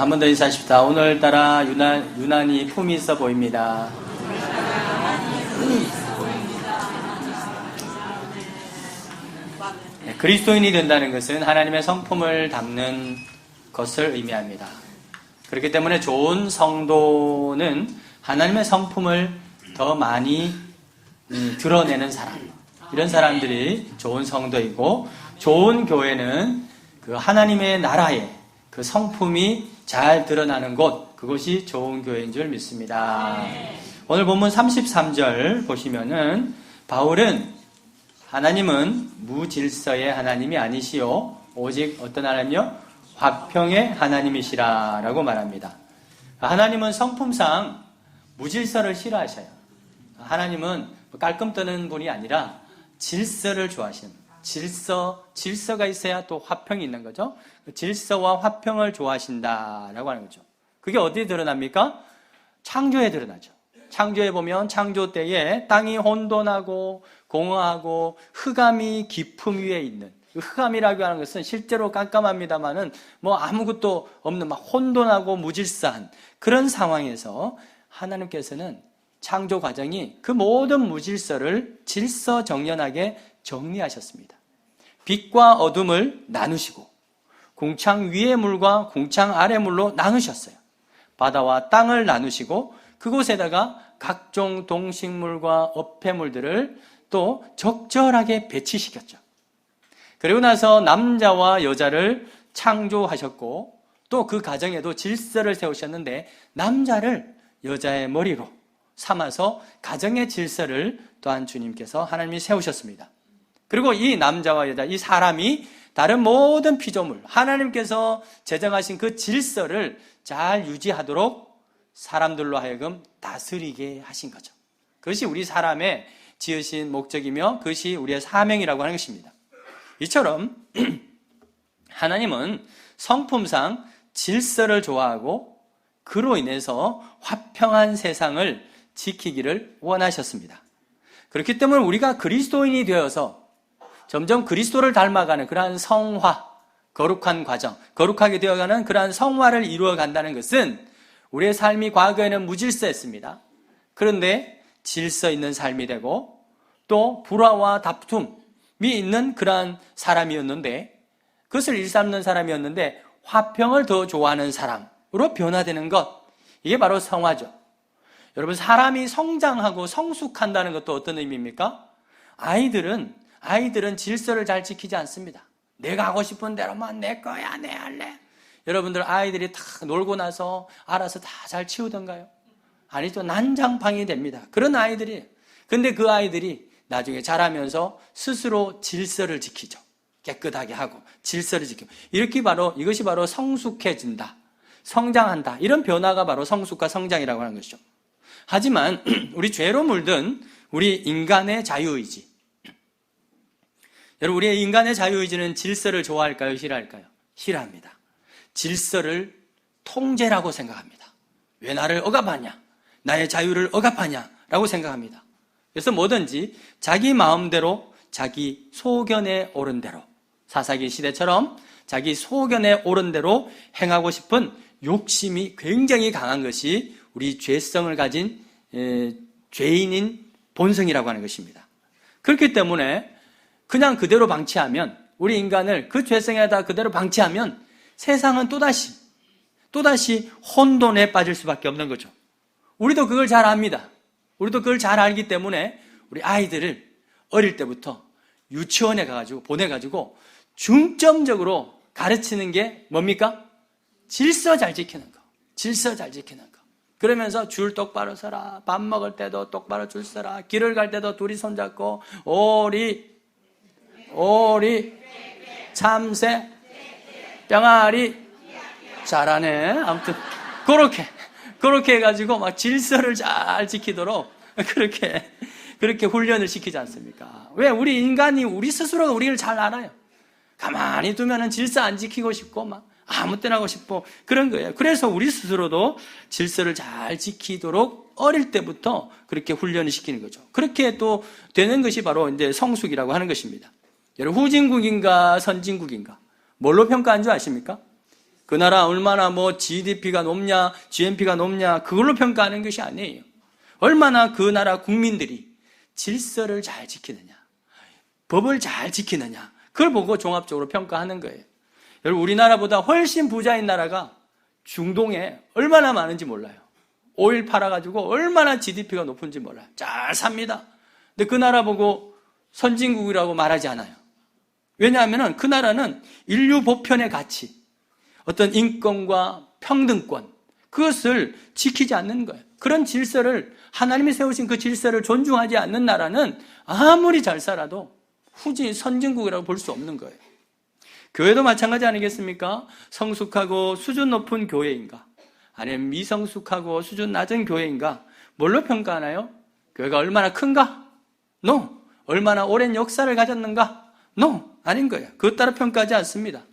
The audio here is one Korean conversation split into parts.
한 번 더 인사하십시다. 오늘따라 유난히 품이 있어 보입니다. 그리스도인이 된다는 것은 하나님의 성품을 담는 것을 의미합니다. 그렇기 때문에 좋은 성도는 하나님의 성품을 더 많이 드러내는 사람, 이런 사람들이 좋은 성도이고, 좋은 교회는 그 하나님의 나라의 그 성품이 잘 드러나는 곳, 그것이 좋은 교회인 줄 믿습니다. 오늘 본문 33절 보시면은 바울은 하나님은 무질서의 하나님이 아니시오 오직 어떤 하나님이요? 화평의 하나님이시라 라고 말합니다. 하나님은 성품상 무질서를 싫어하셔요. 하나님은 깔끔 떠는 분이 아니라 질서를 좋아하시는 분이에요. 질서가 있어야 또 화평이 있는 거죠. 질서와 화평을 좋아하신다라고 하는 거죠. 그게 어디에 드러납니까? 창조에 드러나죠. 창조에 보면 창조 때에 땅이 혼돈하고 공허하고 흑암이 깊음 위에 있는, 흑암이라고 하는 것은 실제로 깜깜합니다만은 뭐 아무것도 없는 막 혼돈하고 무질서한 그런 상황에서 하나님께서는 창조 과정이 그 모든 무질서를 질서정연하게 정리하셨습니다. 빛과 어둠을 나누시고 궁창 위의 물과 궁창 아래 물로 나누셨어요. 바다와 땅을 나누시고 그곳에다가 각종 동식물과 어패물들을 또 적절하게 배치시켰죠. 그리고 나서 남자와 여자를 창조하셨고 또 그 가정에도 질서를 세우셨는데 남자를 여자의 머리로 삼아서 가정의 질서를 또한 주님께서 하나님이 세우셨습니다. 그리고 이 남자와 여자, 이 사람이 다른 모든 피조물, 하나님께서 제정하신 그 질서를 잘 유지하도록 사람들로 하여금 다스리게 하신 거죠. 그것이 우리 사람의 지으신 목적이며 그것이 우리의 사명이라고 하는 것입니다. 이처럼 하나님은 성품상 질서를 좋아하고 그로 인해서 화평한 세상을 지키기를 원하셨습니다. 그렇기 때문에 우리가 그리스도인이 되어서 점점 그리스도를 닮아가는 그러한 성화, 거룩한 과정, 거룩하게 되어가는 그러한 성화를 이루어 간다는 것은 우리의 삶이 과거에는 무질서했습니다. 그런데 질서 있는 삶이 되고 또 불화와 다툼이 있는 그러한 사람이었는데, 그것을 일삼는 사람이었는데 화평을 더 좋아하는 사람으로 변화되는 것, 이게 바로 성화죠. 여러분, 사람이 성장하고 성숙한다는 것도 어떤 의미입니까? 아이들은 질서를 잘 지키지 않습니다. 내가 하고 싶은 대로만 내 거야, 내 할래. 여러분들 아이들이 다 놀고 나서 알아서 다 잘 치우던가요? 아니죠. 난장판이 됩니다. 그런 아이들이. 근데 그 아이들이 나중에 자라면서 스스로 질서를 지키죠. 깨끗하게 하고 질서를 지키고. 이것이 바로 성숙해진다. 성장한다. 이런 변화가 바로 성숙과 성장이라고 하는 것이죠. 하지만 우리 죄로 물든 우리 인간의 자유의지. 여러분, 우리의 인간의 자유의지는 질서를 좋아할까요? 싫어할까요? 싫어합니다. 질서를 통제라고 생각합니다. 왜 나를 억압하냐? 나의 자유를 억압하냐? 라고 생각합니다. 그래서 뭐든지 자기 마음대로, 자기 소견에 오른 대로, 사사기 시대처럼 자기 소견에 오른 대로 행하고 싶은 욕심이 굉장히 강한 것이 우리 죄성을 가진 죄인인 본성이라고 하는 것입니다. 그렇기 때문에 그냥 그대로 방치하면, 우리 인간을 그 죄성에다 그대로 방치하면 세상은 또다시 혼돈에 빠질 수밖에 없는 거죠. 우리도 그걸 잘 압니다. 우리도 그걸 잘 알기 때문에 우리 아이들을 어릴 때부터 유치원에 보내가지고 중점적으로 가르치는 게 뭡니까? 질서 잘 지키는 거. 질서 잘 지키는 거. 그러면서 줄 똑바로 서라. 밥 먹을 때도 똑바로 줄 서라. 길을 갈 때도 둘이 손잡고 오리, 참새, 병아리. 잘하네. 아무튼 그렇게 해가지고 막 질서를 잘 지키도록 그렇게 훈련을 시키지 않습니까? 왜? 우리 스스로가 우리를 잘 알아요. 가만히 두면은 질서 안 지키고 싶고 막 아무 때나 하고 싶고 그런 거예요. 그래서 우리 스스로도 질서를 잘 지키도록 어릴 때부터 그렇게 훈련을 시키는 거죠. 그렇게 또 되는 것이 바로 이제 성숙이라고 하는 것입니다. 여러분, 후진국인가 선진국인가 뭘로 평가한 줄 아십니까? 그 나라 얼마나 GDP가 높냐, GNP가 높냐, 그걸로 평가하는 것이 아니에요. 얼마나 그 나라 국민들이 질서를 잘 지키느냐, 법을 잘 지키느냐, 그걸 보고 종합적으로 평가하는 거예요. 여러분, 우리나라보다 훨씬 부자인 나라가 중동에 얼마나 많은지 몰라요. 오일 팔아가지고 얼마나 GDP가 높은지 몰라요. 잘 삽니다. 근데 그 나라 보고 선진국이라고 말하지 않아요. 왜냐하면 그 나라는 인류 보편의 가치, 어떤 인권과 평등권, 그것을 지키지 않는 거예요. 그런 질서를, 하나님이 세우신 그 질서를 존중하지 않는 나라는 아무리 잘 살아도 후진 선진국이라고 볼 수 없는 거예요. 교회도 마찬가지 아니겠습니까? 성숙하고 수준 높은 교회인가, 아니면 미성숙하고 수준 낮은 교회인가, 뭘로 평가하나요? 교회가 얼마나 큰가? No. 얼마나 오랜 역사를 가졌는가? No. 아닌 거예요. 그것 따라 평가하지 않습니다.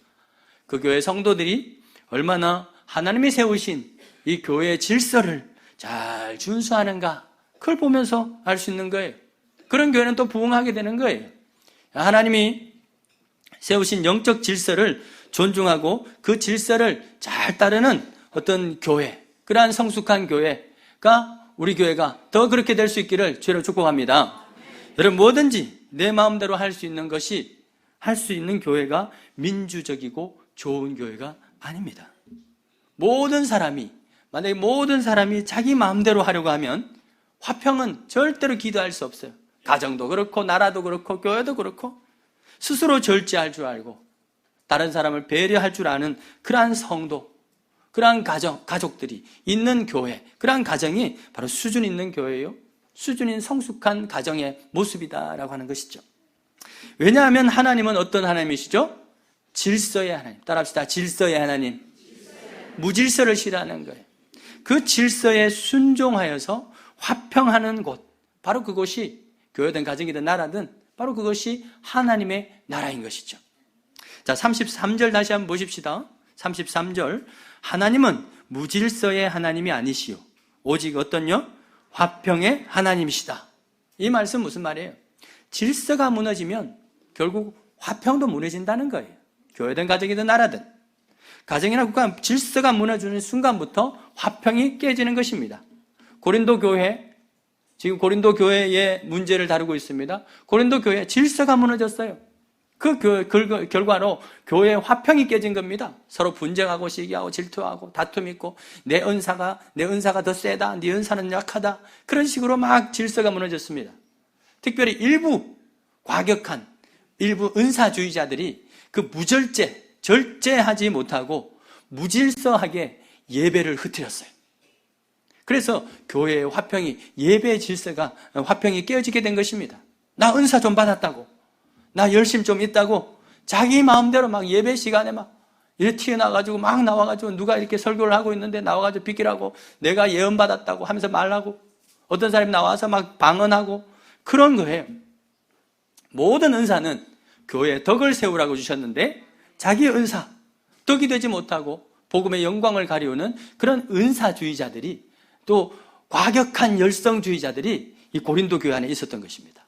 그 교회 성도들이 얼마나 하나님이 세우신 이 교회의 질서를 잘 준수하는가, 그걸 보면서 알 수 있는 거예요. 그런 교회는 또 부흥하게 되는 거예요. 하나님이 세우신 영적 질서를 존중하고 그 질서를 잘 따르는 어떤 교회, 그러한 성숙한 교회가, 우리 교회가 더 그렇게 될 수 있기를 주로 축복합니다. 여러분, 뭐든지 내 마음대로 할 수 있는 것이, 할 수 있는 교회가 민주적이고 좋은 교회가 아닙니다. 만약에 모든 사람이 자기 마음대로 하려고 하면 화평은 절대로 기도할 수 없어요. 가정도 그렇고 나라도 그렇고 교회도 그렇고, 스스로 절제할 줄 알고 다른 사람을 배려할 줄 아는 그러한 성도, 그러한 가족들이 있는 교회, 그러한 가정이 바로 수준 있는 교회예요. 수준인 성숙한 가정의 모습이다라고 하는 것이죠. 왜냐하면 하나님은 어떤 하나님이시죠? 질서의 하나님. 따라합시다. 질서의 하나님. 무질서를 싫어하는 거예요. 그 질서에 순종하여서 화평하는 곳, 바로 그곳이 교회든 가정이든 나라든 바로 그것이 하나님의 나라인 것이죠. 자, 33절 다시 한번 보십시다. 33절. 하나님은 무질서의 하나님이 아니시오. 오직 어떤요? 화평의 하나님이시다. 이 말씀 무슨 말이에요? 질서가 무너지면 결국 화평도 무너진다는 거예요. 교회든 가정이든 나라든. 가정이나 국가 질서가 무너지는 순간부터 화평이 깨지는 것입니다. 고린도 교회, 지금 고린도 교회의 문제를 다루고 있습니다. 고린도 교회 질서가 무너졌어요. 그 결과로 교회의 화평이 깨진 겁니다. 서로 분쟁하고 시기하고 질투하고 다툼 있고, 내 은사가 더 세다, 네 은사는 약하다, 그런 식으로 막 질서가 무너졌습니다. 특별히 일부 과격한 일부 은사주의자들이 그 절제하지 못하고 무질서하게 예배를 흐트렸어요. 그래서 교회의 화평이, 예배의 질서가, 화평이 깨어지게 된 것입니다. 나 은사 좀 받았다고, 나 열심 좀 있다고 자기 마음대로 막 예배 시간에 막 이렇게 튀어나와가지고 막 나와가지고, 누가 이렇게 설교를 하고 있는데 나와가지고 비키라고, 내가 예언받았다고 하면서 말하고, 어떤 사람이 나와서 막 방언하고, 그런 거예요. 모든 은사는 교회에 덕을 세우라고 주셨는데, 자기 은사, 덕이 되지 못하고 복음의 영광을 가리우는 그런 은사주의자들이, 또 과격한 열성주의자들이 이 고린도 교회 안에 있었던 것입니다.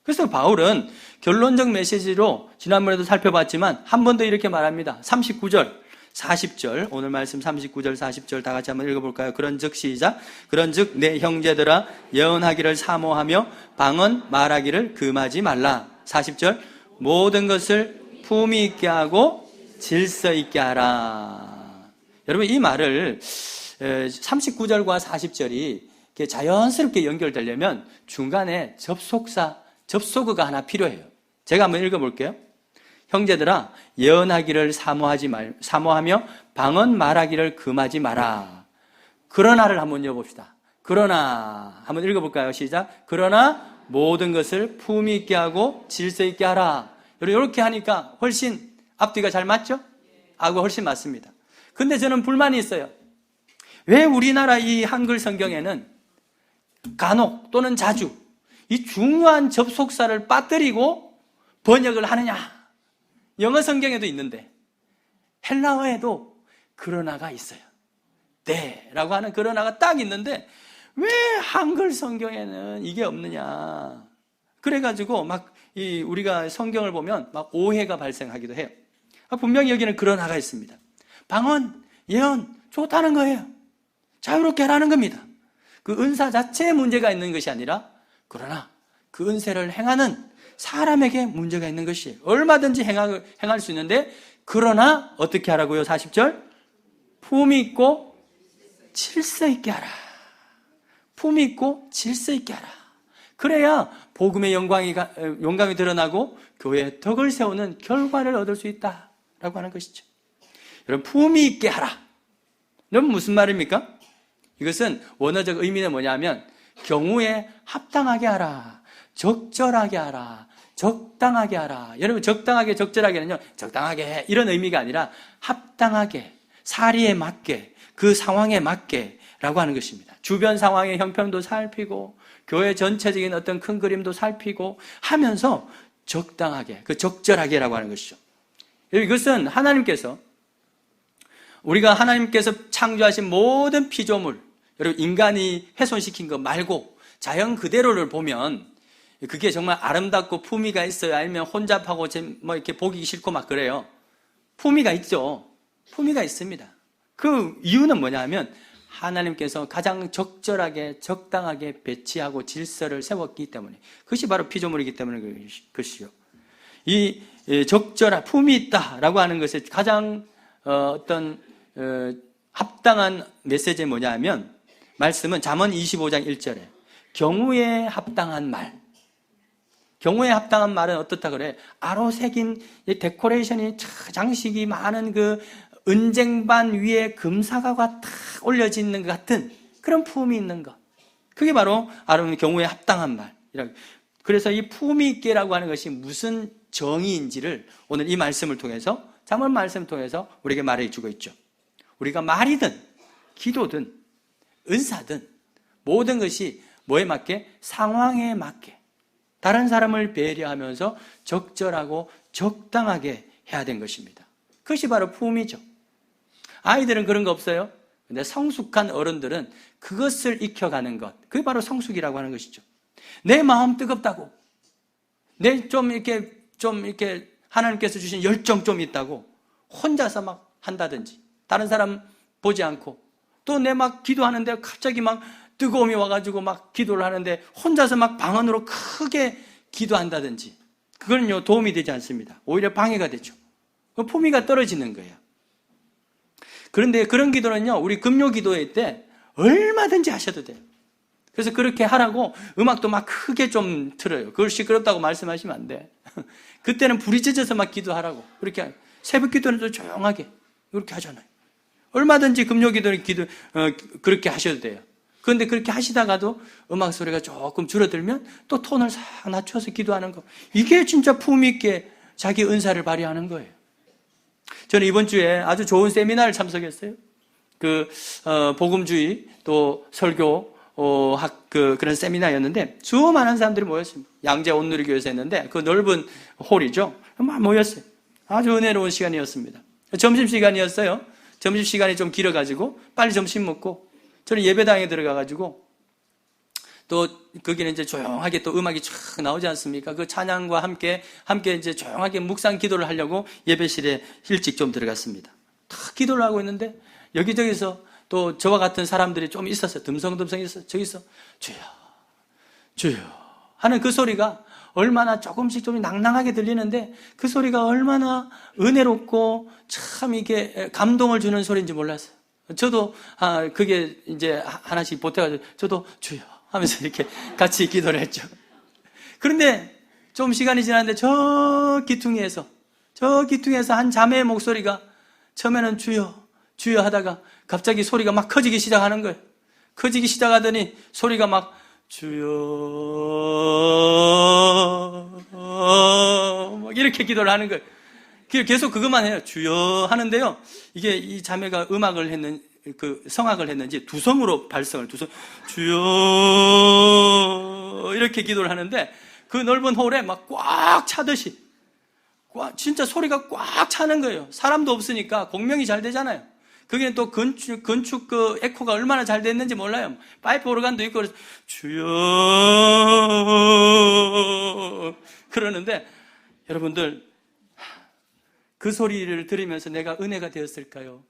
그래서 바울은 결론적 메시지로 지난번에도 살펴봤지만 한 번 더 이렇게 말합니다. 39절, 40절, 오늘 말씀 39절, 40절 다 같이 한번 읽어볼까요? 그런즉 시작. 그런즉 내 형제들아, 예언하기를 사모하며 방언 말하기를 금하지 말라. 40절, 모든 것을 품위 있게 하고 질서 있게 하라. 여러분, 이 말을 39절과 40절이 자연스럽게 연결되려면 중간에 접속어가 하나 필요해요. 제가 한번 읽어볼게요. 형제들아, 예언하기를 사모하며 방언 말하기를 금하지 마라. 그러나를 한번 읽어봅시다. 그러나, 한번 읽어볼까요? 시작. 그러나 모든 것을 품위 있게 하고 질서 있게 하라. 이렇게 하니까 훨씬 앞뒤가 잘 맞죠? 하고 훨씬 맞습니다. 근데 저는 불만이 있어요. 왜 우리나라 이 한글 성경에는 간혹 또는 자주 이 중요한 접속사를 빠뜨리고 번역을 하느냐? 영어 성경에도 있는데 헬라어에도 그러나가 있어요. 네라고 하는 그러나가 딱 있는데 왜 한글 성경에는 이게 없느냐? 그래가지고 막 우리가 성경을 보면 막 오해가 발생하기도 해요. 분명히 여기는 그러나가 있습니다. 방언, 예언 좋다는 거예요. 자유롭게 하라는 겁니다. 그 은사 자체에 문제가 있는 것이 아니라 그러나 그 은사를 행하는 사람에게 문제가 있는 것이에요. 얼마든지 행할 수 있는데 그러나 어떻게 하라고요? 40절 품이 있고 질서 있게 하라. 품이 있고 질서 있게 하라. 그래야 복음의 영광이 드러나고 교회의 덕을 세우는 결과를 얻을 수 있다라고 하는 것이죠. 여러분, 품이 있게 하라. 여러분, 무슨 말입니까? 이것은 원어적 의미는 뭐냐면 경우에 합당하게 하라, 적절하게 하라, 적당하게 하라. 여러분, 적당하게, 적절하게는요, 적당하게 해, 이런 의미가 아니라 합당하게, 사리에 맞게, 그 상황에 맞게 라고 하는 것입니다. 주변 상황의 형편도 살피고 교회 전체적인 어떤 큰 그림도 살피고 하면서 적당하게, 그 적절하게라고 하는 것이죠. 이것은 우리가 하나님께서 창조하신 모든 피조물, 여러분 인간이 훼손시킨 것 말고 자연 그대로를 보면 그게 정말 아름답고 품위가 있어요? 아니면 혼잡하고 뭐 이렇게 보기 싫고 막 그래요? 품위가 있죠. 품위가 있습니다. 그 이유는 뭐냐 하면 하나님께서 가장 적절하게 적당하게 배치하고 질서를 세웠기 때문에, 그것이 바로 피조물이기 때문에 그것이요. 이 적절한 품이 있다라고 하는 것의 가장 합당한 메시지는 뭐냐 하면, 말씀은 잠언 25장 1절에 경우에 합당한 말. 경우에 합당한 말은 어떻다 그래? 아로 새긴 데코레이션이 장식이 많은 그 은쟁반 위에 금사과가 탁 올려져 있는 것 같은 그런 품이 있는 것. 그게 바로 아름다운 경우에 합당한 말이라고. 그래서 이 품이 있게라고 하는 것이 무슨 정의인지를 오늘 이 말씀을 통해서, 잠언 말씀을 통해서 우리에게 말해주고 있죠. 우리가 말이든 기도든 은사든 모든 것이 뭐에 맞게? 상황에 맞게 다른 사람을 배려하면서 적절하고 적당하게 해야 되는 것입니다. 그것이 바로 품이죠. 아이들은 그런 거 없어요? 근데 성숙한 어른들은 그것을 익혀가는 것, 그게 바로 성숙이라고 하는 것이죠. 내 마음 뜨겁다고, 내 좀 이렇게 하나님께서 주신 열정 좀 있다고 혼자서 막 한다든지, 다른 사람 보지 않고, 또 내 막 기도하는데 갑자기 막 뜨거움이 와가지고 막 기도를 하는데 혼자서 막 방언으로 크게 기도한다든지, 그거는요 도움이 되지 않습니다. 오히려 방해가 되죠. 그 품위가 떨어지는 거예요. 그런데 그런 기도는요, 우리 금요 기도회 때 얼마든지 하셔도 돼요. 그래서 그렇게 하라고 음악도 막 크게 좀 틀어요. 그걸 시끄럽다고 말씀하시면 안 돼. 그때는 불이 찢어서 막 기도하라고. 그렇게 새벽 기도는 또 조용하게 그렇게 하잖아요. 얼마든지 금요 기도는 그렇게 하셔도 돼요. 그런데 그렇게 하시다가도 음악 소리가 조금 줄어들면 또 톤을 싹 낮춰서 기도하는 거. 이게 진짜 품위 있게 자기 은사를 발휘하는 거예요. 저는 이번 주에 아주 좋은 세미나를 참석했어요. 복음주의 또 설교 그런 세미나였는데 수많은 사람들이 모였습니다. 양재 온누리교회에서 했는데 그 넓은 홀이죠. 막 모였어요. 아주 은혜로운 시간이었습니다. 점심시간이었어요. 점심시간이 좀 길어가지고 빨리 점심 먹고 저는 예배당에 들어가가지고 또 거기는 이제 조용하게 또 음악이 쫙 나오지 않습니까? 그 찬양과 함께 이제 조용하게 묵상 기도를 하려고 예배실에 일찍 좀 들어갔습니다. 탁 기도를 하고 있는데 여기저기서 또 저와 같은 사람들이 좀 있었어요. 듬성듬성 있었어요. 저기서 주여 주여 하는 그 소리가 얼마나 조금씩 좀 낭낭하게 들리는데 그 소리가 얼마나 은혜롭고 참 이게 감동을 주는 소리인지 몰랐어요. 저도 그게 이제 하나씩 보태가지고 저도 주여 하면서 이렇게 같이 기도를 했죠. 그런데 좀 시간이 지났는데 저 기퉁이에서 한 자매의 목소리가 처음에는 주여 주여 하다가 갑자기 소리가 막 커지기 시작하는 거예요. 커지기 시작하더니 소리가 막 주여 막 이렇게 기도를 하는 거예요. 계속 그것만 해요. 주여 하는데요. 이게 이 자매가 성악을 했는지 두성으로 발성을 주여 이렇게 기도를 하는데 그 넓은 홀에 막 꽉 차듯이 진짜 소리가 꽉 차는 거예요. 사람도 없으니까 공명이 잘 되잖아요. 거기는 또 건축 그 에코가 얼마나 잘 됐는지 몰라요. 파이프 오르간도 있고 그래서 주여 그러는데 여러분들 그 소리를 들으면서 내가 은혜가 되었을까요?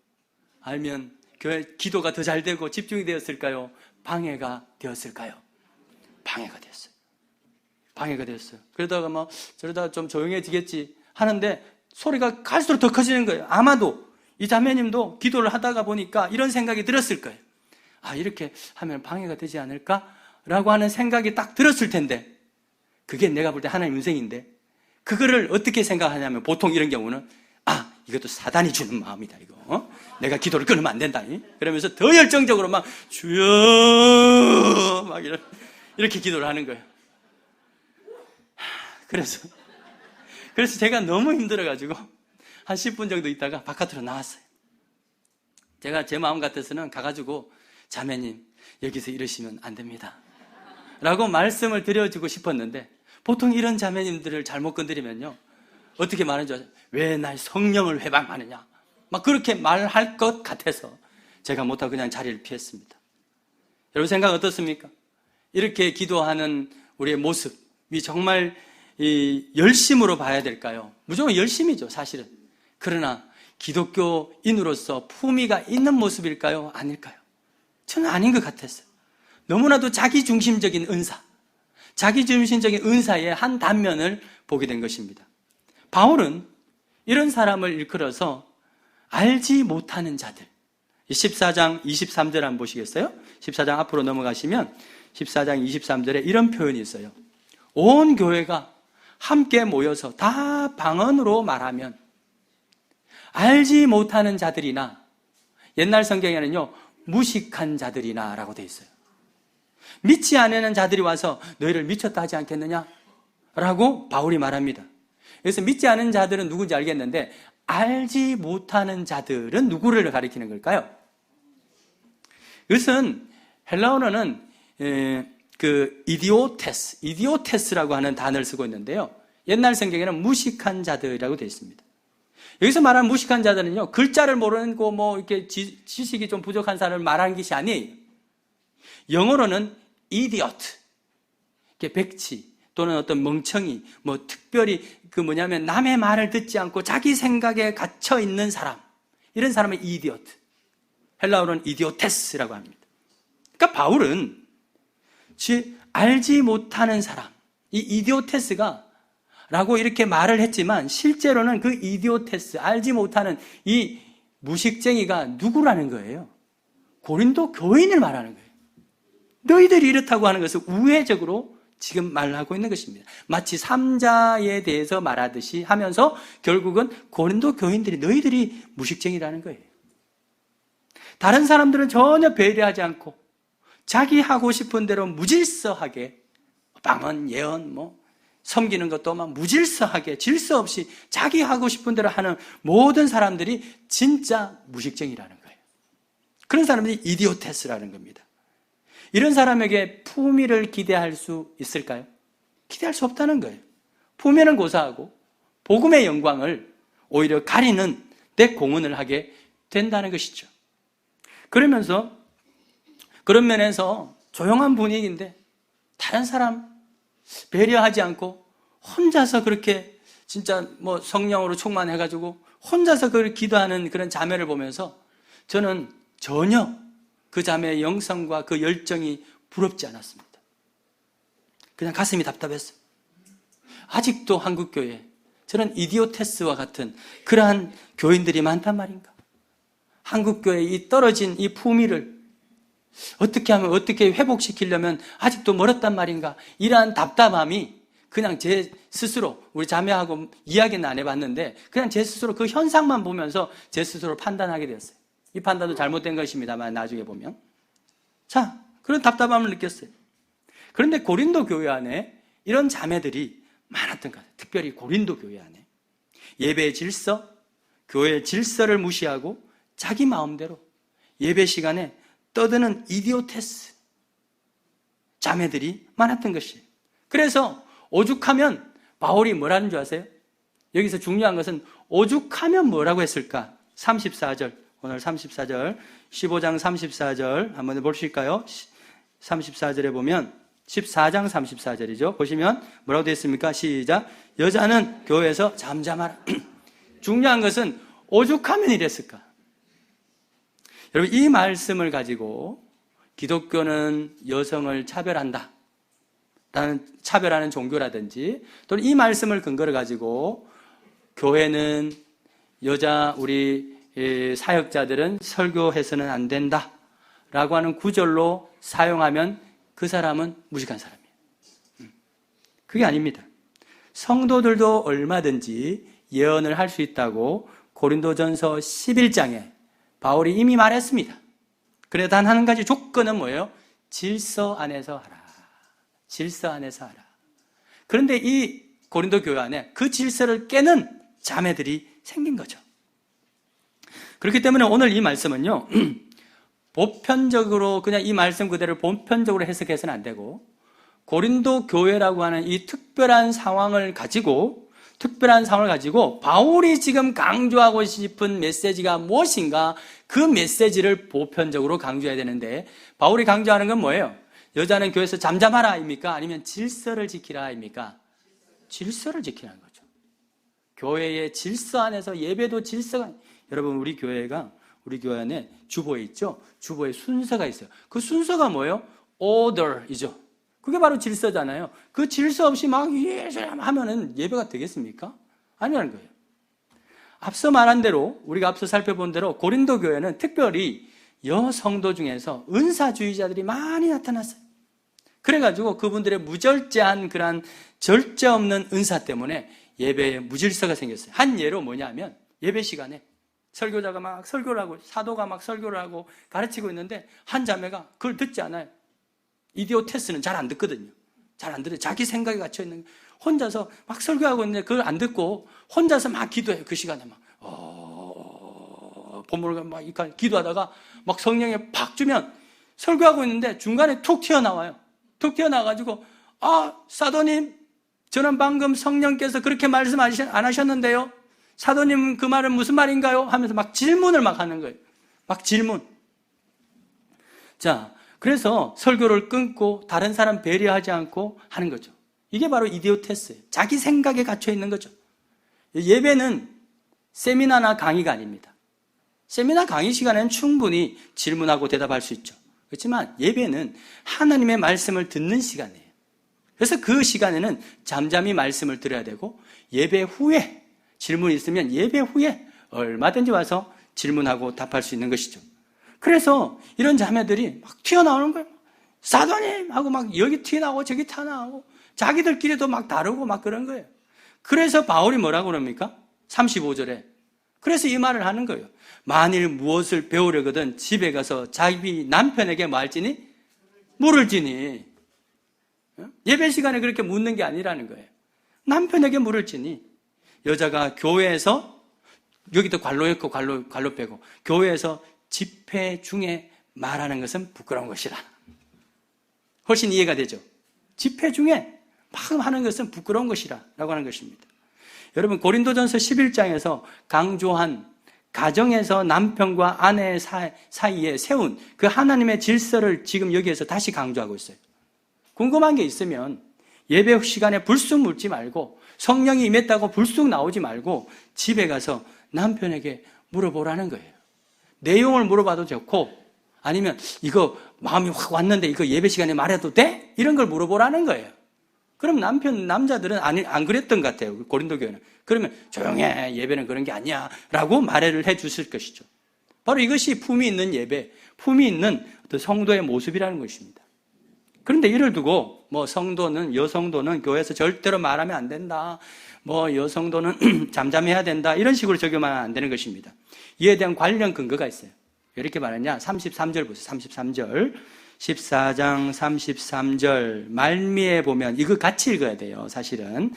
아니면 교회 기도가 더 잘 되고 집중이 되었을까요? 방해가 되었을까요? 방해가 됐어요. 방해가 됐어요. 그러다가 뭐 저러다 좀 조용해지겠지 하는데 소리가 갈수록 더 커지는 거예요. 아마도 이 자매님도 기도를 하다가 보니까 이런 생각이 들었을 거예요. 아, 이렇게 하면 방해가 되지 않을까라고 하는 생각이 딱 들었을 텐데, 그게 내가 볼 때 하나님 은생인데, 그거를 어떻게 생각하냐면 보통 이런 경우는 아, 이것도 사단이 주는 마음이다 이거. 내가 기도를 끊으면 안 된다. 그러면서 더 열정적으로 막 주여 막 이렇게 기도를 하는 거예요. 그래서 제가 너무 힘들어가지고 한 10분 정도 있다가 바깥으로 나왔어요. 제가 제 마음 같아서는 가가지고 자매님 여기서 이러시면 안 됩니다 라고 말씀을 드려주고 싶었는데, 보통 이런 자매님들을 잘못 건드리면요 어떻게 말하는지 아세요? 왜 날 성령을 회방하느냐 막 그렇게 말할 것 같아서 제가 못하고 그냥 자리를 피했습니다. 여러분 생각 어떻습니까? 이렇게 기도하는 우리의 모습이 정말 이 열심으로 봐야 될까요? 무조건 열심이죠 사실은. 그러나 기독교인으로서 품위가 있는 모습일까요? 아닐까요? 저는 아닌 것 같았어요. 너무나도 자기중심적인 은사, 자기중심적인 은사의 한 단면을 보게 된 것입니다. 바울은 이런 사람을 일컬어서 알지 못하는 자들, 14장 23절 한번 보시겠어요? 14장 앞으로 넘어가시면 14장 23절에 이런 표현이 있어요. 온 교회가 함께 모여서 다 방언으로 말하면 알지 못하는 자들이나, 옛날 성경에는요 무식한 자들이나 라고 되어 있어요. 믿지 않는 자들이 와서 너희를 미쳤다 하지 않겠느냐 라고 바울이 말합니다. 그래서 믿지 않은 자들은 누군지 알겠는데, 알지 못하는 자들은 누구를 가리키는 걸까요? 이것은 헬라어로는 그 이디오테스라고 하는 단어를 쓰고 있는데요, 옛날 성경에는 무식한 자들이라고 되어 있습니다. 여기서 말하는 무식한 자들은요, 글자를 모르는 거 뭐 이렇게 지식이 좀 부족한 사람을 말하는 것이 아니에요. 영어로는 idiot, 백치 또는 어떤 멍청이, 뭐 특별히 남의 말을 듣지 않고 자기 생각에 갇혀 있는 사람, 이런 사람을 idiot, 헬라어로는 idiotes라고 합니다. 그러니까 바울은 알지 못하는 사람, 이 idiotes가 라고 이렇게 말을 했지만, 실제로는 그 이디오테스, 알지 못하는 이 무식쟁이가 누구라는 거예요? 고린도 교인을 말하는 거예요. 너희들이 이렇다고 하는 것을 우회적으로 지금 말하고 있는 것입니다. 마치 삼자에 대해서 말하듯이 하면서 결국은 고린도 교인들이 너희들이 무식쟁이라는 거예요. 다른 사람들은 전혀 배려하지 않고 자기 하고 싶은 대로 무질서하게 방언, 예언, 섬기는 것도 막 무질서하게 질서 없이 자기 하고 싶은 대로 하는 모든 사람들이 진짜 무식쟁이라는 거예요. 그런 사람들이 이디오테스라는 겁니다. 이런 사람에게 품위를 기대할 수 있을까요? 기대할 수 없다는 거예요. 품위는 고사하고 복음의 영광을 오히려 가리는 데 공헌을 하게 된다는 것이죠. 그러면서 그런 면에서 조용한 분위기인데 다른 사람 배려하지 않고 혼자서 그렇게 진짜 성령으로 충만해가지고 혼자서 그렇게 기도하는 그런 자매를 보면서 저는 전혀 그 자매의 영성과 그 열정이 부럽지 않았습니다. 그냥 가슴이 답답했어요. 아직도 한국교회에 저는 이디오테스와 같은 그러한 교인들이 많단 말인가? 한국교회의 이 떨어진 이 품위를 어떻게 하면, 어떻게 회복시키려면 아직도 멀었단 말인가? 이러한 답답함이 그냥 제 스스로, 우리 자매하고 이야기는 안 해봤는데 그냥 제 스스로 그 현상만 보면서 제 스스로 판단하게 되었어요. 이 판단도 잘못된 것입니다만 나중에 보면. 자, 그런 답답함을 느꼈어요. 그런데 고린도 교회 안에 이런 자매들이 많았던 것 같아요. 특별히 고린도 교회 안에 예배의 질서, 교회의 질서를 무시하고 자기 마음대로 예배 시간에 떠드는 이디오테스 자매들이 많았던 것이에요. 그래서 오죽하면 바울이 뭐라는 줄 아세요? 여기서 중요한 것은 오죽하면 뭐라고 했을까? 34절, 오늘 34절, 15장 34절 한번 보실까요? 34절에 보면 14장 34절이죠. 보시면 뭐라고 되어 있습니까? 시작. 여자는 교회에서 잠잠하라. 중요한 것은 오죽하면 이랬을까? 여러분, 이 말씀을 가지고 기독교는 여성을 차별한다, 차별하는 종교라든지, 또는 이 말씀을 근거로 가지고 교회는 우리 사역자들은 설교해서는 안 된다 라고 하는 구절로 사용하면 그 사람은 무식한 사람이에요. 그게 아닙니다. 성도들도 얼마든지 예언을 할 수 있다고 고린도전서 11장에 바울이 이미 말했습니다. 그래, 단 한 가지 조건은 뭐예요? 질서 안에서 하라. 질서 안에서 하라. 그런데 이 고린도 교회 안에 그 질서를 깨는 자매들이 생긴 거죠. 그렇기 때문에 오늘 이 말씀은요, 보편적으로 그냥 이 말씀 그대로 보편적으로 해석해서는 안 되고, 고린도 교회라고 하는 이 특별한 상황을 가지고 바울이 지금 강조하고 싶은 메시지가 무엇인가, 그 메시지를 보편적으로 강조해야 되는데, 바울이 강조하는 건 뭐예요? 여자는 교회에서 잠잠하라 입니까? 아니면 질서를 지키라 입니까? 질서를 지키라는 거죠. 교회의 질서 안에서, 예배도 질서가, 여러분, 우리 교회 안에 주보에 있죠? 주보에 순서가 있어요. 그 순서가 뭐예요? order이죠. 그게 바로 질서잖아요. 그 질서 없이 막 하면은 예배가 되겠습니까? 아니라는 거예요. 앞서 말한 대로, 우리가 앞서 살펴본 대로 고린도 교회는 특별히 여성도 중에서 은사주의자들이 많이 나타났어요. 그래가지고 그분들의 무절제한 그런 절제 없는 은사 때문에 예배에 무질서가 생겼어요. 한 예로 뭐냐면, 예배 시간에 설교자가 막 설교를 하고, 사도가 막 설교를 하고 가르치고 있는데 한 자매가 그걸 듣지 않아요. 이디오테스는 잘 안 듣거든요. 잘 안 들어요. 자기 생각에 갇혀 있는, 혼자서 막 설교하고 있는데 그걸 안 듣고 혼자서 막 기도해요. 그 시간에 막 본문을 막 기도하다가 막 성령에 팍 주면, 설교하고 있는데 중간에 툭 튀어나와요. 툭 튀어나와가지고, 사도님, 저는 방금 성령께서 그렇게 말씀 안 하셨는데요, 사도님 그 말은 무슨 말인가요? 하면서 막 질문을 막 하는 거예요. 막 질문. 자, 그래서 설교를 끊고 다른 사람 배려하지 않고 하는 거죠. 이게 바로 이디오테스예요. 자기 생각에 갇혀 있는 거죠. 예배는 세미나나 강의가 아닙니다. 세미나 강의 시간에는 충분히 질문하고 대답할 수 있죠. 그렇지만 예배는 하나님의 말씀을 듣는 시간이에요. 그래서 그 시간에는 잠잠히 말씀을 들어야 되고, 예배 후에 질문이 있으면 예배 후에 얼마든지 와서 질문하고 답할 수 있는 것이죠. 그래서 이런 자매들이 막 튀어나오는 거예요. 사도님! 하고 막 여기 튀어나오고 저기 튀어나오고, 자기들끼리도 막 다르고 막 그런 거예요. 그래서 바울이 뭐라고 그럽니까? 35절에. 그래서 이 말을 하는 거예요. 만일 무엇을 배우려거든 집에 가서 자기 남편에게 뭐 할지니? 물을 지니. 예배 시간에 그렇게 묻는 게 아니라는 거예요. 남편에게 물을 지니. 여자가 교회에서, 여기도 관로였고 관로 빼고, 교회에서 집회 중에 말하는 것은 부끄러운 것이라. 훨씬 이해가 되죠? 집회 중에 막 하는 것은 부끄러운 것이라 라고 하는 것입니다. 여러분, 고린도전서 11장에서 강조한 가정에서 남편과 아내 사이에 세운 그 하나님의 질서를 지금 여기에서 다시 강조하고 있어요. 궁금한 게 있으면 예배 시간에 불쑥 묻지 말고, 성령이 임했다고 불쑥 나오지 말고 집에 가서 남편에게 물어보라는 거예요. 내용을 물어봐도 좋고, 아니면 이거 마음이 확 왔는데 이거 예배 시간에 말해도 돼? 이런 걸 물어보라는 거예요. 그럼 남자들은 안 그랬던 것 같아요. 고린도 교회는. 그러면 조용해, 예배는 그런 게 아니야 라고 말을 해 주실 것이죠. 바로 이것이 품이 있는 예배, 품이 있는 어떤 성도의 모습이라는 것입니다. 그런데 이를 두고 여성도는 교회에서 절대로 말하면 안 된다, 여성도는 잠잠해야 된다, 이런 식으로 적용하면 안 되는 것입니다. 이에 대한 관련 근거가 있어요. 이렇게 말하냐? 33절 보세요. 33절. 14장 33절 말미에 보면, 이거 같이 읽어야 돼요. 사실은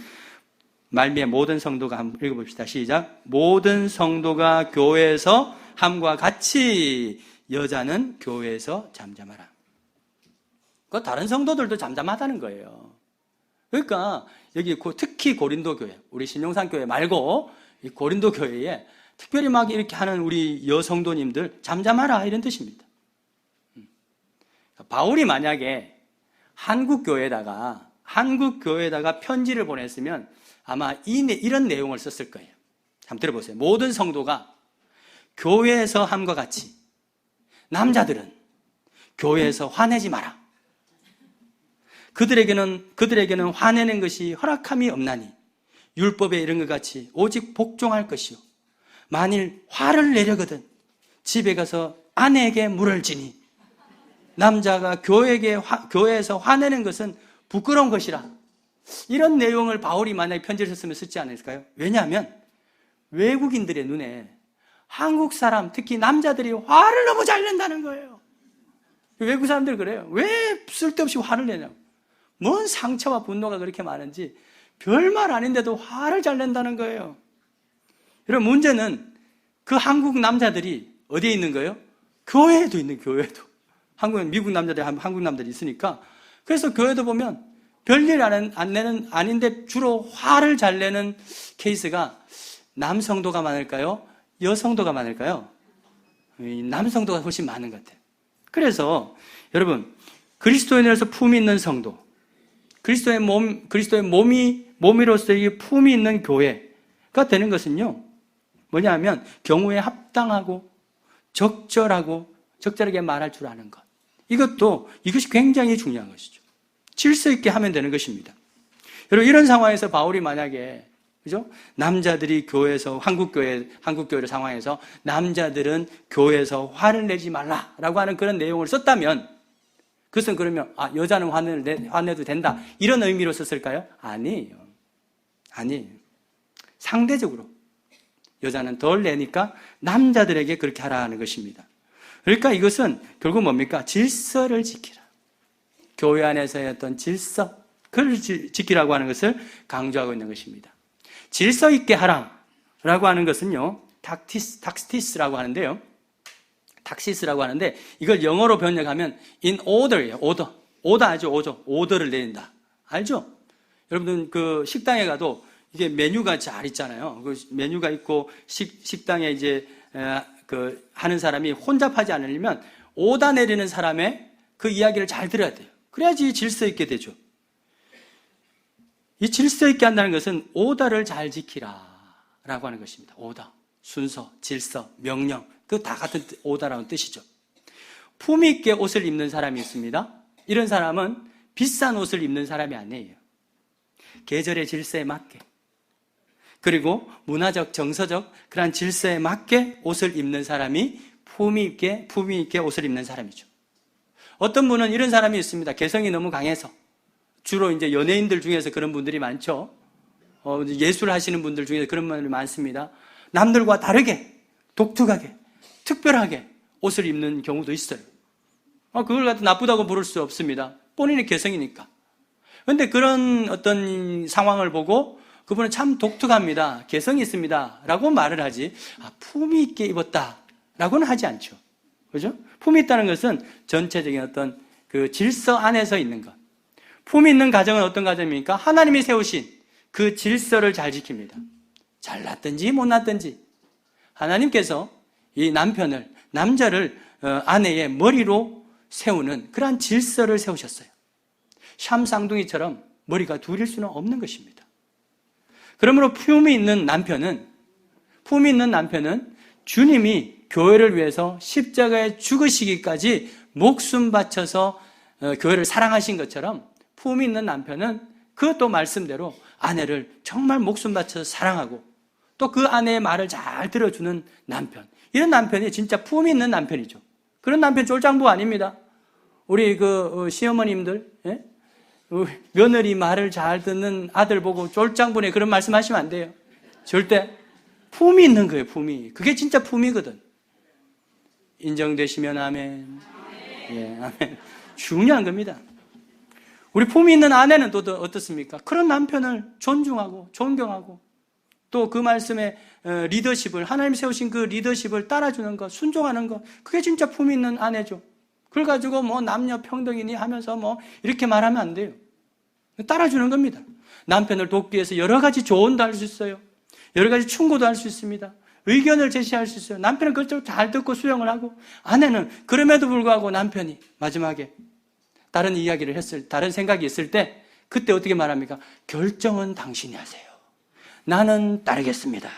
말미에 모든 성도가, 한번 읽어봅시다. 시작. 모든 성도가 교회에서 함과 같이 여자는 교회에서 잠잠하라. 그 다른 성도들도 잠잠하다는 거예요. 그러니까 여기 특히 고린도 교회, 우리 신용산 교회 말고 이 고린도 교회에 특별히 막 이렇게 하는 우리 여성도님들 잠잠하라, 이런 뜻입니다. 바울이 만약에 한국 교회에다가 편지를 보냈으면 아마 이런 내용을 썼을 거예요. 한번 들어보세요. 모든 성도가 교회에서 함과 같이 남자들은 교회에서 화내지 마라. 그들에게는 화내는 것이 허락함이 없나니 율법에 이른 것 같이 오직 복종할 것이요. 만일 화를 내려거든 집에 가서 아내에게 물을 지니 남자가 교회에서 화내는 것은 부끄러운 것이라. 이런 내용을 바울이 만약에 편지를 썼으면 쓰지 않을까요? 왜냐하면 외국인들의 눈에 한국 사람, 특히 남자들이 화를 너무 잘 낸다는 거예요. 외국 사람들 그래요. 왜 쓸데없이 화를 내냐고. 뭔 상처와 분노가 그렇게 많은지 별말 아닌데도 화를 잘 낸다는 거예요. 여러분, 문제는 그 한국 남자들이 어디에 있는 거예요? 교회에도 있는, 교회에도. 한국엔 미국 남자들이 한국 남자들이 있으니까. 그래서 교회도 보면 별일 아닌데 주로 화를 잘 내는 케이스가 남성도가 많을까요? 여성도가 많을까요? 남성도가 훨씬 많은 것 같아요. 그래서 여러분, 그리스도인으로서 품이 있는 성도, 그리스도의 몸이로서의 품이 있는 교회가 되는 것은요, 뭐냐 하면 경우에 합당하고 적절하게 말할 줄 아는 것. 이것이 굉장히 중요한 것이죠. 질서 있게 하면 되는 것입니다. 여러분, 이런 상황에서 바울이 만약에, 그죠? 남자들이 교회에서, 한국교회 상황에서 남자들은 교회에서 화를 내지 말라라고 하는 그런 내용을 썼다면, 그것은 그러면, 여자는 화내도 된다. 이런 의미로 썼을까요? 아니에요. 상대적으로. 여자는 덜 내니까 남자들에게 그렇게 하라는 것입니다. 그러니까 이것은 결국 뭡니까? 질서를 지키라. 교회 안에서의 어떤 질서, 그걸 지키라고 하는 것을 강조하고 있는 것입니다. 질서 있게 하라라고 하는 것은요, 닥티스라고 하는데요. 닥시스라고 하는데 이걸 영어로 번역하면 in order예요. 오더 알죠? 오더를 내린다. 알죠? 여러분들 그 식당에 가도 이게 메뉴가 잘 있잖아요. 그 메뉴가 있고 식당에 이제 하는 사람이 혼잡하지 않으려면 오다 내리는 사람의 그 이야기를 잘 들어야 돼요. 그래야지 질서 있게 되죠. 이 질서 있게 한다는 것은 오더를 잘 지키라라고 하는 것입니다. 오더, 순서, 질서, 명령, 그 다 같은 오더라는 뜻이죠. 품위 있게 옷을 입는 사람이 있습니다. 이런 사람은 비싼 옷을 입는 사람이 아니에요. 계절의 질서에 맞게, 그리고 문화적, 정서적 그런 질서에 맞게 옷을 입는 사람이 품위 있게 옷을 입는 사람이죠. 어떤 분은 이런 사람이 있습니다. 개성이 너무 강해서, 주로 이제 연예인들 중에서 그런 분들이 많죠. 예술 하시는 분들 중에서 그런 분들이 많습니다. 남들과 다르게, 독특하게, 특별하게 옷을 입는 경우도 있어요. 그걸 갖다 나쁘다고 부를 수 없습니다. 본인의 개성이니까. 그런데 그런 어떤 상황을 보고 그분은 참 독특합니다, 개성이 있습니다 라고 말을 하지, 품위 있게 입었다 라고는 하지 않죠. 그죠? 품이 있다는 것은 전체적인 어떤 그 질서 안에서 있는 것. 품이 있는 가정은 어떤 가정입니까? 하나님이 세우신 그 질서를 잘 지킵니다. 잘났든지 못났든지 하나님께서 이 남자를 아내의 머리로 세우는 그러한 질서를 세우셨어요. 샴쌍둥이처럼 머리가 둘일 수는 없는 것입니다. 그러므로 품이 있는 남편은 주님이 교회를 위해서 십자가에 죽으시기까지 목숨 바쳐서 교회를 사랑하신 것처럼 품이 있는 남편은 그것도 말씀대로 아내를 정말 목숨 바쳐서 사랑하고 또 그 아내의 말을 잘 들어주는 남편. 이런 남편이 진짜 품이 있는 남편이죠. 그런 남편 쫄짱부 아닙니다. 우리 시어머님들, 예? 며느리 말을 잘 듣는 아들 보고 쫄짱부네 그런 말씀 하시면 안 돼요. 절대. 품이 있는 거예요, 품이. 그게 진짜 품이거든. 인정되시면 아멘. 예, 아멘. 중요한 겁니다. 우리 품이 있는 아내는 또 어떻습니까? 그런 남편을 존중하고 존경하고 또 그 말씀의 리더십을, 하나님 세우신 그 리더십을 따라주는 것, 순종하는 것, 그게 진짜 품이 있는 아내죠. 그걸 가지고 남녀 평등이니 하면서 이렇게 말하면 안 돼요. 따라주는 겁니다. 남편을 돕기 위해서 여러 가지 조언도 할 수 있어요. 여러 가지 충고도 할 수 있습니다. 의견을 제시할 수 있어요. 남편은 그걸 잘 듣고 수용을 하고, 아내는 그럼에도 불구하고 남편이 마지막에 다른 생각이 있을 때 그때 어떻게 말합니까? 결정은 당신이 하세요. 나는 따르겠습니다.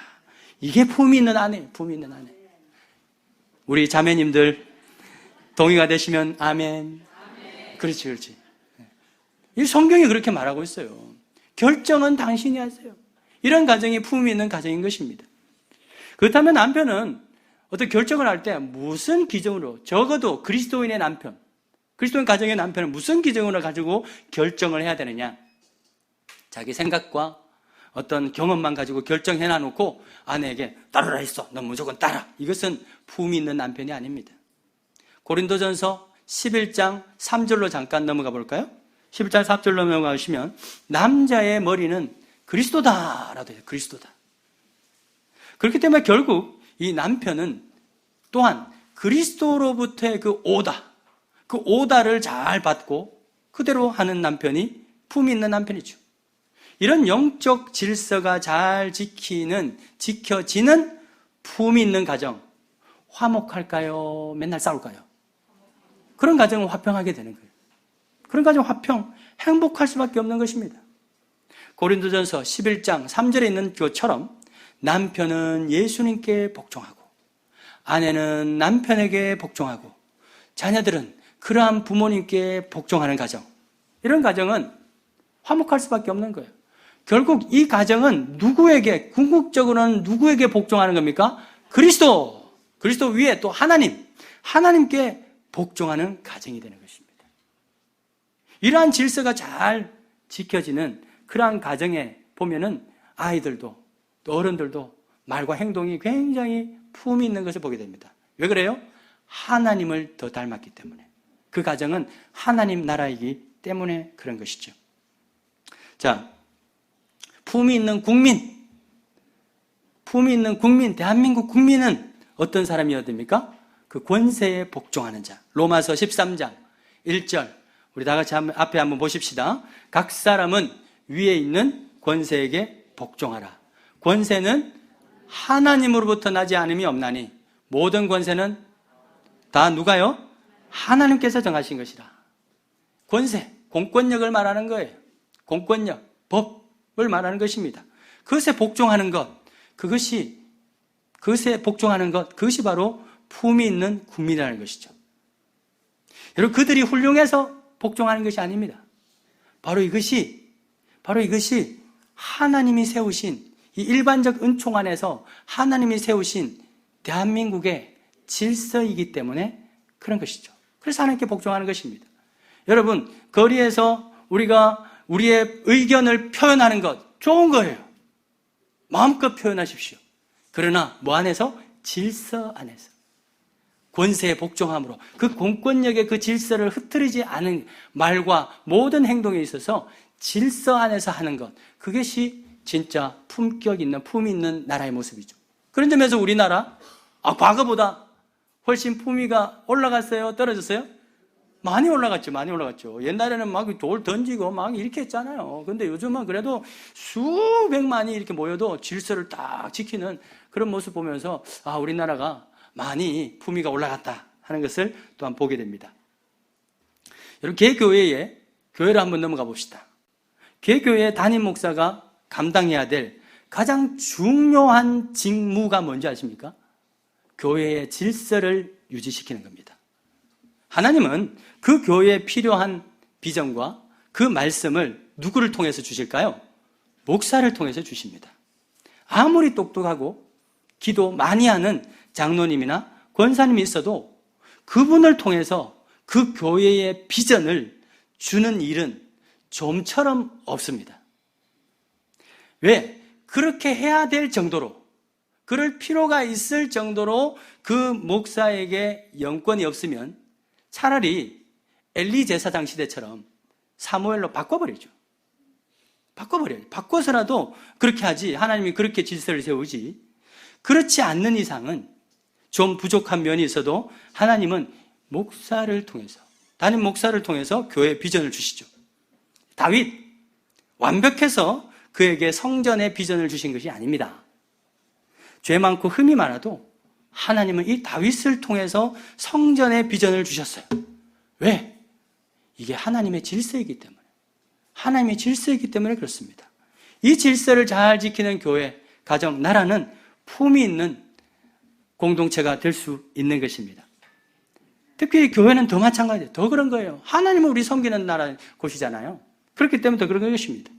이게 품이 있는 아내예요. 품이 있는 아내. 우리 자매님들, 동의가 되시면 아멘. 그렇지, 그렇지. 이 성경이 그렇게 말하고 있어요. 결정은 당신이 하세요. 이런 가정이 품이 있는 가정인 것입니다. 그렇다면 남편은 어떤 결정을 할 때 무슨 기준으로, 적어도 그리스도인의 남편, 그리스도인 가정의 남편은 무슨 기준으로 가지고 결정을 해야 되느냐? 자기 생각과 어떤 경험만 가지고 결정해 놔놓고 아내에게 따르라 했어. 넌 무조건 따라. 이것은 품이 있는 남편이 아닙니다. 고린도전서 11장 3절로 잠깐 넘어가 볼까요? 11장 3절로 넘어가시면 남자의 머리는 그리스도다라도 해요. 그리스도다. 그렇기 때문에 결국 이 남편은 또한 그리스도로부터의 그 오다를 잘 받고 그대로 하는 남편이 품이 있는 남편이죠. 이런 영적 질서가 잘 지켜지는 품이 있는 가정, 화목할까요? 맨날 싸울까요? 그런 가정은 화평하게 되는 거예요. 그런 가정 행복할 수밖에 없는 것입니다. 고린도전서 11장 3절에 있는 것처럼 남편은 예수님께 복종하고 아내는 남편에게 복종하고 자녀들은 그러한 부모님께 복종하는 가정, 이런 가정은 화목할 수밖에 없는 거예요. 결국 이 가정은 궁극적으로는 누구에게 복종하는 겁니까? 그리스도 위에 또 하나님께 복종하는 가정이 되는 것입니다. 이러한 질서가 잘 지켜지는 그러한 가정에 보면은 아이들도 또 어른들도 말과 행동이 굉장히 품이 있는 것을 보게 됩니다. 왜 그래요? 하나님을 더 닮았기 때문에. 그 가정은 하나님 나라이기 때문에 그런 것이죠. 자, 품이 있는 국민, 대한민국 국민은 어떤 사람이어야 됩니까? 그 권세에 복종하는 자. 로마서 13장 1절. 우리 다 같이 앞에 한번 보십시다. 각 사람은 위에 있는 권세에게 복종하라. 권세는 하나님으로부터 나지 않음이 없나니 모든 권세는 다 누가요? 하나님께서 정하신 것이라. 권세, 공권력을 말하는 거예요. 공권력, 법을 말하는 것입니다. 그것에 복종하는 것, 그것이 바로 품이 있는 국민이라는 것이죠. 여러분, 그들이 훌륭해서 복종하는 것이 아닙니다. 바로 이것이 하나님이 세우신 이 일반적 은총 안에서 하나님이 세우신 대한민국의 질서이기 때문에 그런 것이죠. 그래서 하나님께 복종하는 것입니다. 여러분, 거리에서 우리가 우리의 의견을 표현하는 것 좋은 거예요. 마음껏 표현하십시오. 그러나 뭐 안에서? 질서 안에서. 권세에 복종함으로 그 공권력의 그 질서를 흐트리지 않은 말과 모든 행동에 있어서 질서 안에서 하는 것, 그것이 진짜 품격 있는, 품이 있는 나라의 모습이죠. 그런 점에서 우리나라 과거보다 훨씬 품위가 올라갔어요? 떨어졌어요? 많이 올라갔죠. 옛날에는 막 돌 던지고 막 이렇게 했잖아요. 근데 요즘은 그래도 수백만이 이렇게 모여도 질서를 딱 지키는 그런 모습 보면서 우리나라가 많이 품위가 올라갔다 하는 것을 또한 보게 됩니다. 여러분, 교회를 한번 넘어가 봅시다. 개교회 담임 목사가 감당해야 될 가장 중요한 직무가 뭔지 아십니까? 교회의 질서를 유지시키는 겁니다. 하나님은 그 교회에 필요한 비전과 그 말씀을 누구를 통해서 주실까요? 목사를 통해서 주십니다. 아무리 똑똑하고 기도 많이 하는 장로님이나 권사님이 있어도 그분을 통해서 그 교회의 비전을 주는 일은 좀처럼 없습니다. 왜? 그렇게 해야 될 정도로, 그럴 필요가 있을 정도로 그 목사에게 영권이 없으면 차라리 엘리 제사장 시대처럼 사무엘로 바꿔버리죠. 바꿔서라도 그렇게 하지. 하나님이 그렇게 질서를 세우지. 그렇지 않는 이상은 좀 부족한 면이 있어도 하나님은 담임 목사를 통해서 교회의 비전을 주시죠. 다윗, 완벽해서 그에게 성전의 비전을 주신 것이 아닙니다. 죄 많고 흠이 많아도 하나님은 이 다윗을 통해서 성전의 비전을 주셨어요. 왜? 이게 하나님의 질서이기 때문에 그렇습니다. 이 질서를 잘 지키는 교회, 가정, 나라는 품이 있는 공동체가 될 수 있는 것입니다. 특히 교회는 더 마찬가지예요. 더 그런 거예요. 하나님은 우리 섬기는 나라 곳이잖아요. 그렇기 때문에 더 그런 것입니다.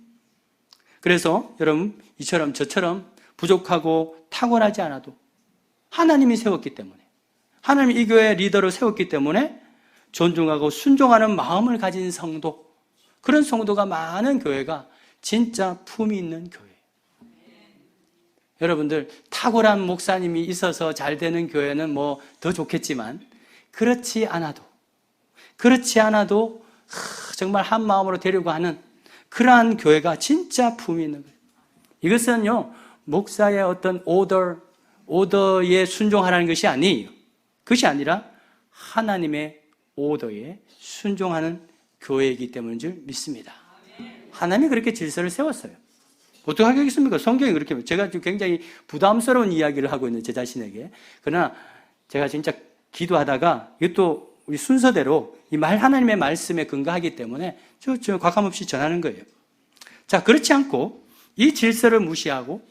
그래서 여러분 이처럼 저처럼 부족하고 탁월하지 않아도 하나님이 세웠기 때문에, 하나님이 이 교회 리더를 세웠기 때문에 존중하고 순종하는 마음을 가진 성도, 그런 성도가 많은 교회가 진짜 품이 있는 교회예요. 여러분들 탁월한 목사님이 있어서 잘 되는 교회는 뭐 더 좋겠지만 그렇지 않아도 정말 한 마음으로 되려고 하는 그러한 교회가 진짜 품이 있는 거예요. 이것은요 목사의 어떤 오더에 순종하라는 것이 아니에요. 그것이 아니라 하나님의 오더에 순종하는 교회이기 때문인 줄 믿습니다. 하나님이 그렇게 질서를 세웠어요. 어떻게 하겠습니까? 성경이 그렇게. 제가 지금 굉장히 부담스러운 이야기를 하고 있는 제 자신에게. 그러나 제가 진짜 기도하다가 이것도 우리 순서대로 이 하나님의 말씀에 근거하기 때문에 저 과감없이 전하는 거예요. 자, 그렇지 않고 이 질서를 무시하고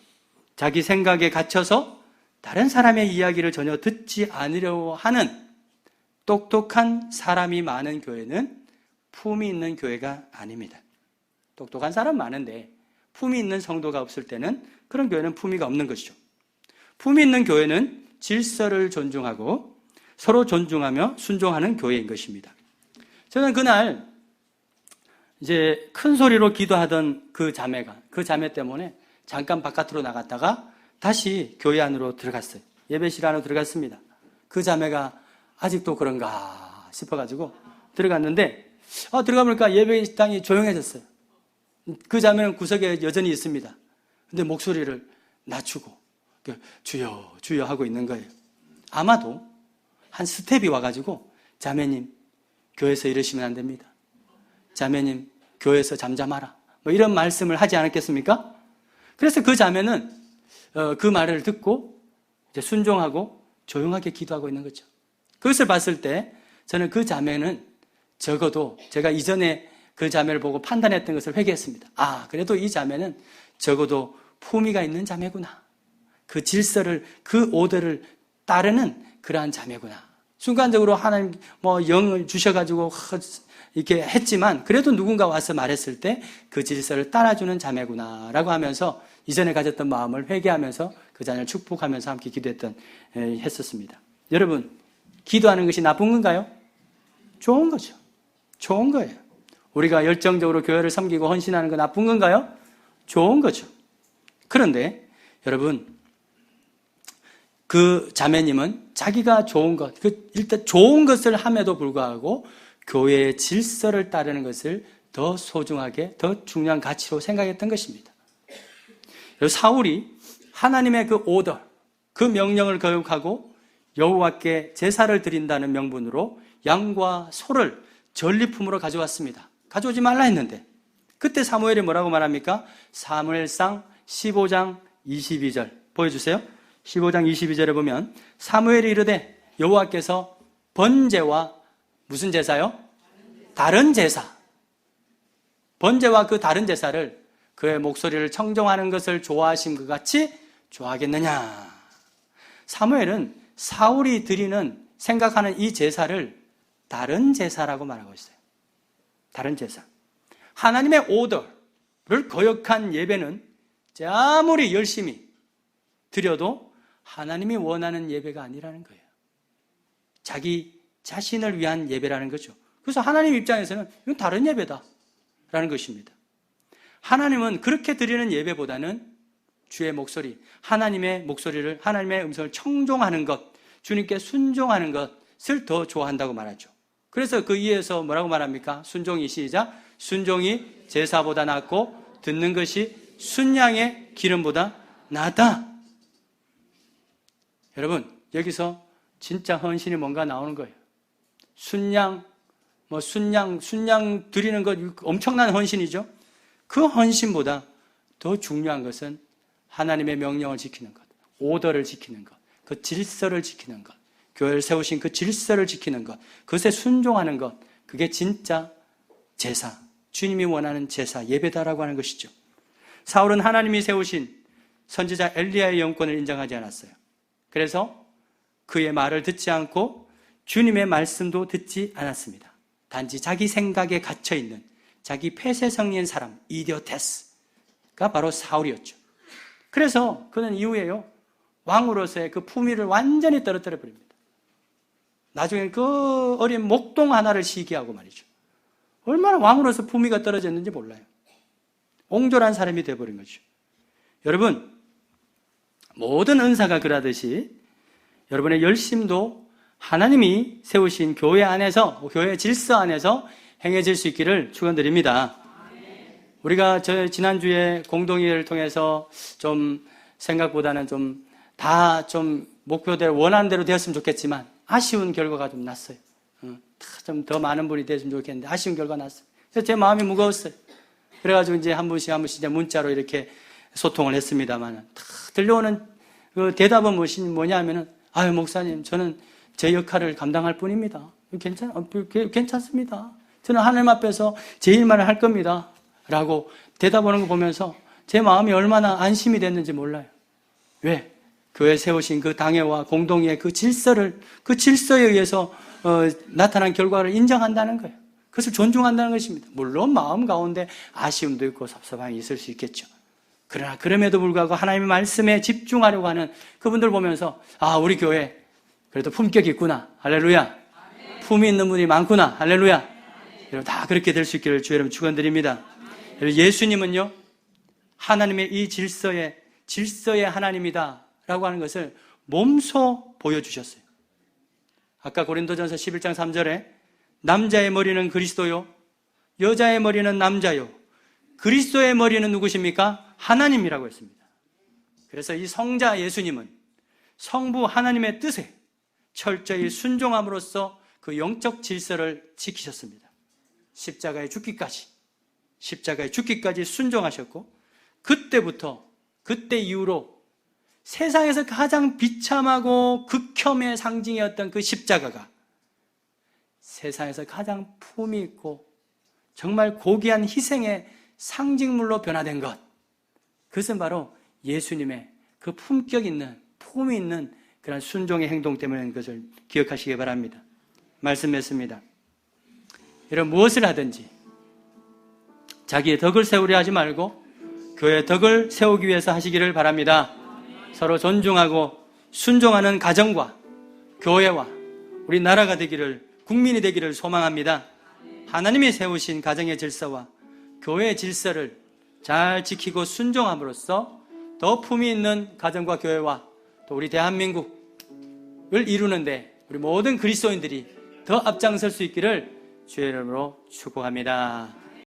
자기 생각에 갇혀서 다른 사람의 이야기를 전혀 듣지 않으려고 하는 똑똑한 사람이 많은 교회는 품이 있는 교회가 아닙니다. 똑똑한 사람 많은데 품이 있는 성도가 없을 때는 그런 교회는 품위가 없는 것이죠. 품이 있는 교회는 질서를 존중하고 서로 존중하며 순종하는 교회인 것입니다. 저는 그날 이제 큰 소리로 기도하던 그 자매 때문에 잠깐 바깥으로 나갔다가 다시 교회 안으로 들어갔어요. 예배실 안으로 들어갔습니다. 그 자매가 아직도 그런가 싶어가지고 들어갔는데 들어가 보니까 예배당이 조용해졌어요. 그 자매는 구석에 여전히 있습니다. 근데 목소리를 낮추고 주여 주여 하고 있는 거예요. 아마도 한 스텝이 와가지고 자매님 교회에서 이러시면 안 됩니다. 자매님 교회에서 잠잠하라. 뭐 이런 말씀을 하지 않았겠습니까? 그래서 그 자매는 그 말을 듣고 이제 순종하고 조용하게 기도하고 있는 거죠. 그것을 봤을 때 저는 그 자매는 적어도 제가 이전에 그 자매를 보고 판단했던 것을 회개했습니다. 그래도 이 자매는 적어도 품위가 있는 자매구나. 그 질서를, 그 오더를 따르는 그러한 자매구나. 순간적으로 하나님 영을 주셔가지고 이렇게 했지만 그래도 누군가 와서 말했을 때 그 질서를 따라주는 자매구나 라고 하면서 이전에 가졌던 마음을 회개하면서 그 자매를 축복하면서 함께 했었습니다. 여러분, 기도하는 것이 나쁜 건가요? 좋은 거죠. 좋은 거예요. 우리가 열정적으로 교회를 섬기고 헌신하는 건 나쁜 건가요? 좋은 거죠. 그런데 여러분, 그 자매님은 자기가 좋은 것, 일단 좋은 것을 함에도 불구하고 교회의 질서를 따르는 것을 더 소중하게, 더 중요한 가치로 생각했던 것입니다. 사울이 하나님의 그 오더, 그 명령을 거역하고 여호와께 제사를 드린다는 명분으로 양과 소를 전리품으로 가져왔습니다. 가져오지 말라 했는데 그때 사무엘이 뭐라고 말합니까? 사무엘상 15장 22절 보여주세요. 15장 22절에 보면 사무엘이 이르되 여호와께서 번제와 무슨 제사요? 다른 제사. 번제와 그 다른 제사를 그의 목소리를 청정하는 것을 좋아하신 것 같이 좋아하겠느냐. 사무엘은 사울이 생각하는 이 제사를 다른 제사라고 말하고 있어요. 다른 제사. 하나님의 오더를 거역한 예배는 아무리 열심히 드려도 하나님이 원하는 예배가 아니라는 거예요. 자기 자신을 위한 예배라는 거죠. 그래서 하나님 입장에서는 이건 다른 예배다라는 것입니다. 하나님은 그렇게 드리는 예배보다는 주의 목소리, 하나님의 목소리를, 하나님의 음성을 청종하는 것, 주님께 순종하는 것을 더 좋아한다고 말하죠. 그래서 그 이에서 뭐라고 말합니까? 순종이 시작. 순종이 제사보다 낫고 듣는 것이 순양의 기름보다 낫다. 여러분, 여기서 진짜 헌신이 뭔가 나오는 거예요. 순양 드리는 것 엄청난 헌신이죠. 그 헌신보다 더 중요한 것은 하나님의 명령을 지키는 것, 오더를 지키는 것, 그 질서를 지키는 것, 교회를 세우신 그 질서를 지키는 것, 그것에 순종하는 것, 그게 진짜 제사, 주님이 원하는 제사, 예배다라고 하는 것이죠. 사울은 하나님이 세우신 선지자 엘리야의 영권을 인정하지 않았어요. 그래서 그의 말을 듣지 않고 주님의 말씀도 듣지 않았습니다. 단지 자기 생각에 갇혀있는 자기 폐쇄성리인 사람, 이디오테스가 바로 사울이었죠. 그래서 그는 이후에요, 왕으로서의 그 품위를 완전히 떨어뜨려 버립니다. 나중엔 그 어린 목동 하나를 시기하고 말이죠. 얼마나 왕으로서 품위가 떨어졌는지 몰라요. 옹졸한 사람이 되어버린 거죠. 여러분, 모든 은사가 그러듯이 여러분의 열심도 하나님이 세우신 교회 안에서, 교회 질서 안에서 행해질 수 있기를 축원드립니다. 우리가 지난주에 공동회를 통해서 좀 생각보다는 다 목표대로 원하는 대로 되었으면 좋겠지만 아쉬운 결과가 좀 났어요. 좀 더 많은 분이 됐으면 좋겠는데 아쉬운 결과가 났어요. 그래서 제 마음이 무거웠어요. 그래가지고 이제 한 분씩 이제 문자로 이렇게 소통을 했습니다만, 들려오는 그 대답은 뭐냐면은, 아유, 목사님, 저는 제 역할을 감당할 뿐입니다. 괜찮습니다. 저는 하나님 앞에서 제 일만을 할 겁니다. 라고 대답하는 거 보면서 제 마음이 얼마나 안심이 됐는지 몰라요. 왜? 교회 세우신 그 당회와 공동의 그 질서에 의해서 나타난 결과를 인정한다는 거예요. 그것을 존중한다는 것입니다. 물론 마음 가운데 아쉬움도 있고 섭섭함이 있을 수 있겠죠. 그러나 그럼에도 불구하고 하나님의 말씀에 집중하려고 하는 그분들 보면서, 아, 우리 교회 그래도 품격이 있구나. 할렐루야. 품이 있는 분이 많구나. 할렐루야. 여러분, 다 그렇게 될 수 있기를 주 여러분 축원드립니다. 예수님은요, 하나님의 이 질서의 하나님이다 라고 하는 것을 몸소 보여주셨어요. 아까 고린도전서 11장 3절에 남자의 머리는 그리스도요, 여자의 머리는 남자요, 그리스도의 머리는 누구십니까? 하나님이라고 했습니다. 그래서 이 성자 예수님은 성부 하나님의 뜻에 철저히 순종함으로써 그 영적 질서를 지키셨습니다. 십자가에 죽기까지 순종하셨고, 그때 이후로 세상에서 가장 비참하고 극혐의 상징이었던 그 십자가가 세상에서 가장 품이 있고 정말 고귀한 희생의 상징물로 변화된 것, 그것은 바로 예수님의 그 품격 있는, 품이 있는 그런 순종의 행동 때문인 것을 기억하시기 바랍니다. 말씀했습니다. 여러분, 무엇을 하든지 자기의 덕을 세우려 하지 말고 교회의 덕을 세우기 위해서 하시기를 바랍니다. 서로 존중하고 순종하는 가정과 교회와 우리 나라가 되기를, 국민이 되기를 소망합니다. 하나님이 세우신 가정의 질서와 교회의 질서를 잘 지키고 순종함으로써 더 품위 있는 가정과 교회와 또 우리 대한민국을 이루는데 우리 모든 그리스도인들이 더 앞장설 수 있기를 주의 이름으로 축복합니다.